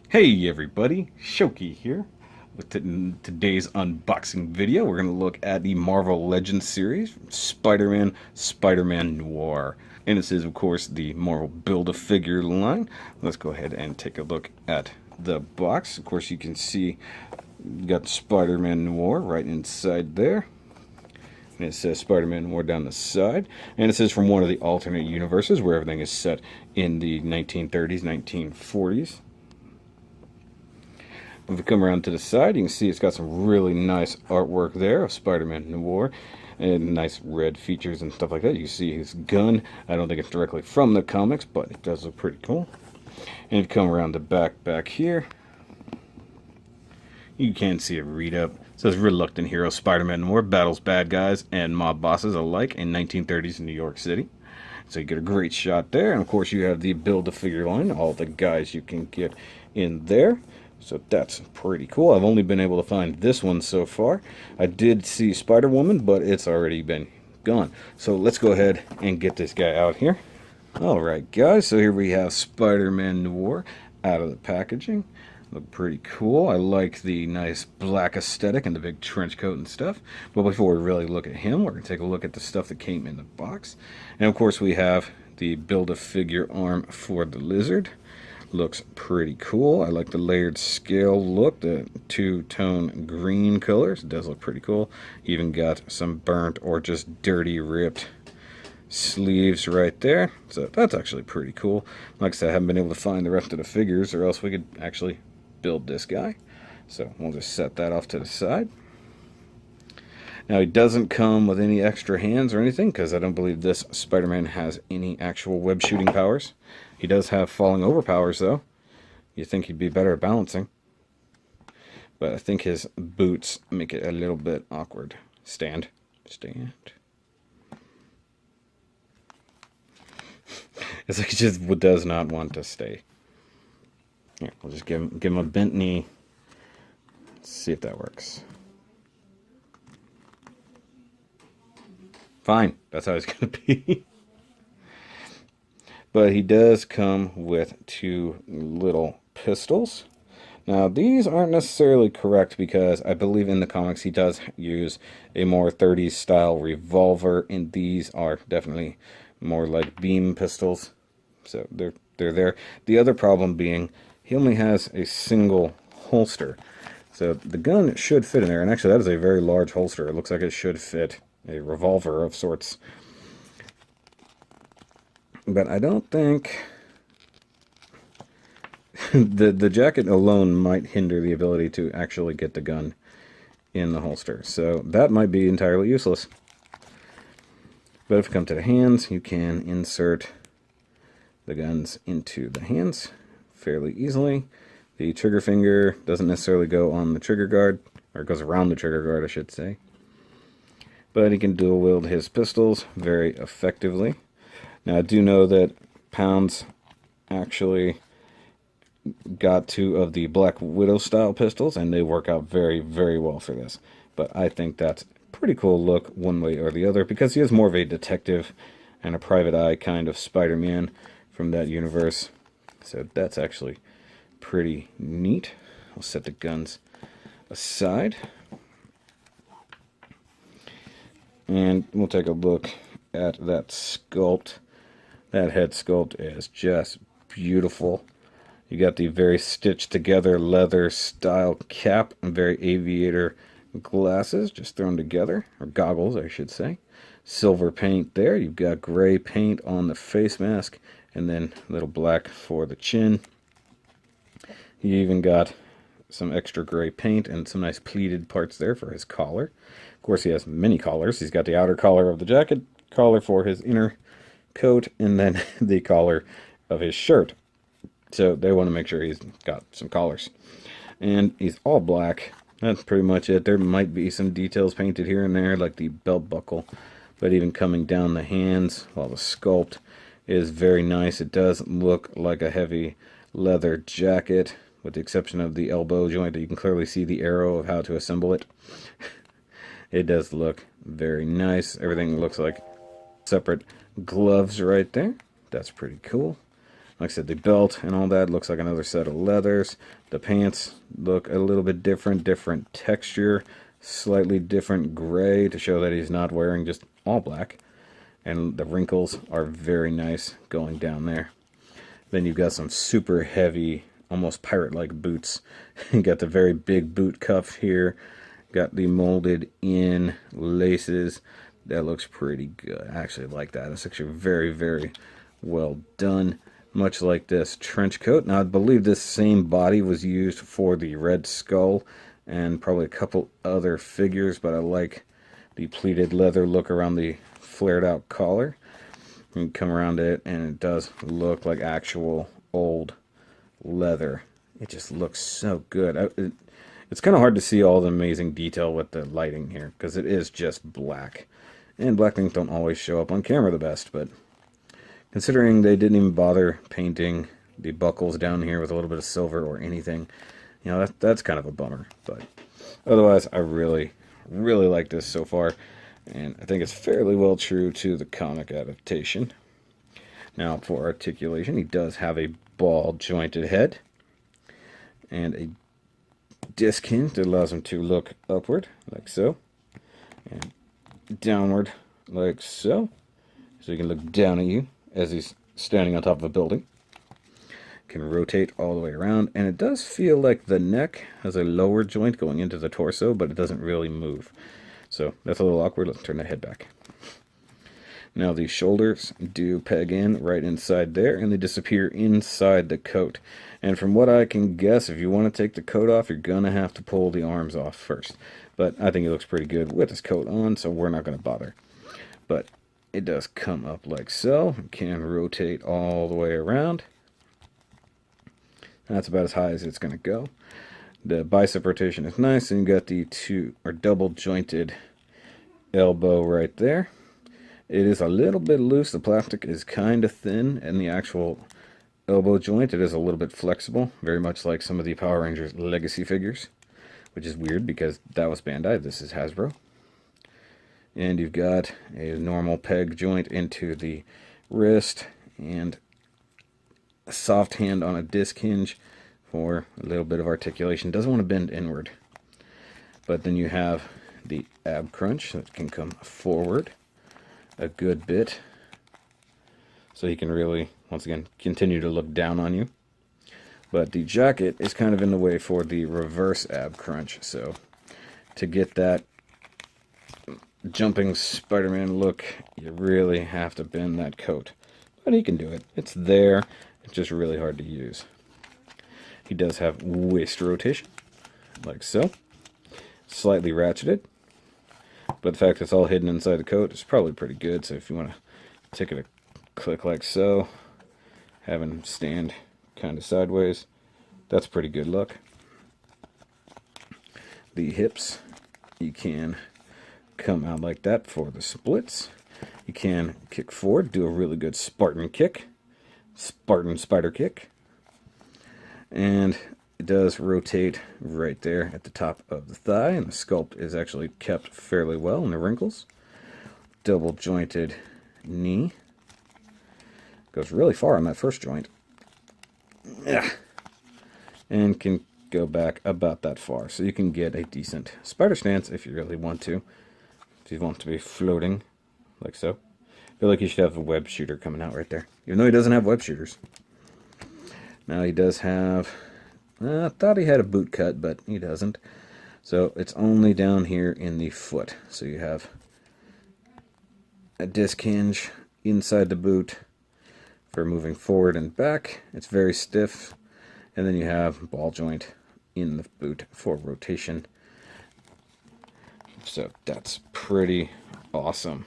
Hey everybody, Shoki here with today's unboxing video. We're going to look at the Marvel Legends series, Spider-Man Noir. And this is, of course, the Marvel Build-A-Figure line. Let's go ahead and take a look at the box. Of course, you can see you got Spider-Man Noir right inside there. And it says Spider-Man Noir down the side. And it says from one of the alternate universes where everything is set in the 1930s, 1940s. If we come around to the side, you can see it's got some really nice artwork there of Spider-Man Noir and nice red features and stuff like that. You can see his gun. I don't think it's directly from the comics, but it does look pretty cool. And if you come around the back here, you can see a read-up. It says Reluctant Hero Spider-Man Noir battles bad guys and mob bosses alike in 1930s New York City. So you get a great shot there. And of course you have the Build-A-Figure line, all the guys you can get in there. So that's pretty cool. I've only been able to find this one so far. I did see Spider-Woman, but it's already been gone. So let's go ahead and get this guy out here. Alright guys, so here we have Spider-Man Noir out of the packaging. Look pretty cool. I like the nice black aesthetic and the big trench coat and stuff. But before we really look at him, we're going to take a look at the stuff that came in the box. And of course we have the Build-A-Figure arm for the lizard. Looks pretty cool. I like the layered scale look, the two-tone green colors. It does look pretty cool. Even got some burnt or just dirty ripped sleeves right there. So that's actually pretty cool. Like I said, I haven't been able to find the rest of the figures or else we could actually build this guy. So we'll just set that off to the side. Now he doesn't come with any extra hands or anything because I don't believe this Spider-Man has any actual web shooting powers. He does have falling over powers though. You'd think he'd be better at balancing. But I think his boots make it a little bit awkward. Stand. Stand. It's like he just does not want to stay. Here, we'll just give him a bent knee. Let's see if that works. Fine, that's how he's going to be. But he does come with two little pistols. Now, these aren't necessarily correct because I believe in the comics he does use a more 30s style revolver, and these are definitely more like beam pistols. So they're there. The other problem being he only has a single holster. So the gun should fit in there, and actually that is a very large holster. It looks like it should fit a revolver of sorts. But I don't think the jacket alone might hinder the ability to actually get the gun in the holster. So that might be entirely useless. But if you come to the hands, you can insert the guns into the hands fairly easily. The trigger finger doesn't necessarily go on the trigger guard, or it goes around the trigger guard, I should say. But he can dual wield his pistols very effectively. Now I do know that Pounds actually got two of the Black Widow style pistols, and they work out very, very well for this. But I think that's a pretty cool look one way or the other, because he is more of a detective and a private eye kind of Spider-Man from that universe. So that's actually pretty neat. I'll set the guns aside. And we'll take a look at that sculpt. That head sculpt is just beautiful. You got the very stitched together leather style cap and very aviator glasses just thrown together, or goggles I should say. Silver paint there. You've got gray paint on the face mask and then a little black for the chin. You even got some extra gray paint and some nice pleated parts there for his collar. Of course, he has many collars. He's got the outer collar of the jacket, collar for his inner coat, and then the collar of his shirt. So they want to make sure he's got some collars. And he's all black. That's pretty much it. There might be some details painted here and there, like the belt buckle. But even coming down the hands, while the sculpt is very nice. It does look like a heavy leather jacket, with the exception of the elbow joint. You can clearly see the arrow of how to assemble it. It does look very nice. Everything looks like separate gloves right there. That's pretty cool. Like I said, the belt and all that looks like another set of leathers. The pants look a little bit different, different texture, slightly different gray to show that he's not wearing just all black. And the wrinkles are very nice going down there. Then you've got some super heavy, almost pirate-like boots. You got the very big boot cuff here. Got the molded in laces. That looks pretty good. I actually like that. It's actually very, very well done. Much like this trench coat. Now, I believe this same body was used for the Red Skull and probably a couple other figures, but I like the pleated leather look around the flared out collar. You can come around it, and it does look like actual old leather. It just looks so good. It's kind of hard to see all the amazing detail with the lighting here, because it is just black. And black things don't always show up on camera the best, but considering they didn't even bother painting the buckles down here with a little bit of silver or anything, you know, that's kind of a bummer. But otherwise, I really, really like this so far. And I think it's fairly well true to the comic adaptation. Now, for articulation, he does have a ball-jointed head and a disc hinge that allows him to look upward, like so, and downward, like so. So he can look down at you as he's standing on top of a building. Can rotate all the way around, and it does feel like the neck has a lower joint going into the torso, but it doesn't really move. So that's a little awkward. Let's turn the head back. Now the shoulders do peg in right inside there, and they disappear inside the coat. And from what I can guess, if you want to take the coat off, you're going to have to pull the arms off first. But I think it looks pretty good with his coat on, so we're not going to bother. But it does come up like so. It can rotate all the way around. That's about as high as it's going to go. The bicep rotation is nice, and you got the double jointed elbow right there. It is a little bit loose. The plastic is kind of thin, and the actual elbow joint, it is a little bit flexible, very much like some of the Power Rangers Legacy figures, which is weird because that was Bandai. This is Hasbro. And you've got a normal peg joint into the wrist, and a soft hand on a disc hinge for a little bit of articulation. Doesn't want to bend inward. But then you have the ab crunch that can come forward a good bit, so he can really, once again, continue to look down on you. But the jacket is kind of in the way for the reverse ab crunch, so to get that jumping Spider-Man look, you really have to bend that coat. But he can do it. It's there. It's just really hard to use. He does have waist rotation, like so. Slightly ratcheted. But the fact it's all hidden inside the coat is probably pretty good. So if you want to take it a click like so, have him stand kind of sideways, that's a pretty good look. The hips, you can come out like that for the splits. You can kick forward, do a really good Spartan kick. Spartan spider kick. And it does rotate right there at the top of the thigh, and the sculpt is actually kept fairly well in the wrinkles. Double jointed knee. Goes really far on that first joint. Yeah. And can go back about that far, so you can get a decent spider stance if you really want to. If you want to be floating, like so. I feel like he should have a web shooter coming out right there, even though he doesn't have web shooters. Now he does have, I thought he had a boot cut, but he doesn't. So it's only down here in the foot. So you have a disc hinge inside the boot for moving forward and back. It's very stiff. And then you have ball joint in the boot for rotation. So that's pretty awesome.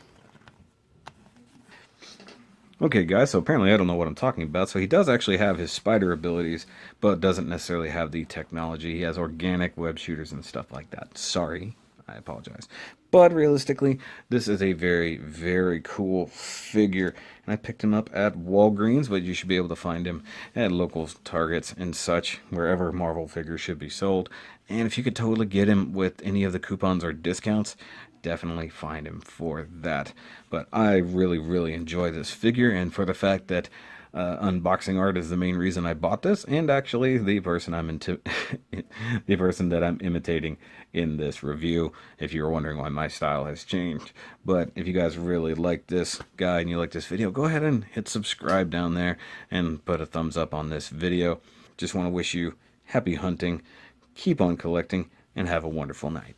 Okay guys, so apparently I don't know what I'm talking about. So he does actually have his spider abilities, but doesn't necessarily have the technology. He has organic web shooters and stuff like that. Sorry, I apologize. But realistically, this is a very, very cool figure. And I picked him up at Walgreens, but you should be able to find him at local Targets and such, wherever Marvel figures should be sold. And if you could totally get him with any of the coupons or discounts, definitely find him for that. But I really, really enjoy this figure, and for the fact that unboxing art is the main reason I bought this, and actually the person the person that I'm imitating in this review. If you were wondering why my style has changed, but if you guys really like this guy and you like this video, go ahead and hit subscribe down there and put a thumbs up on this video. Just want to wish you happy hunting, keep on collecting, and have a wonderful night.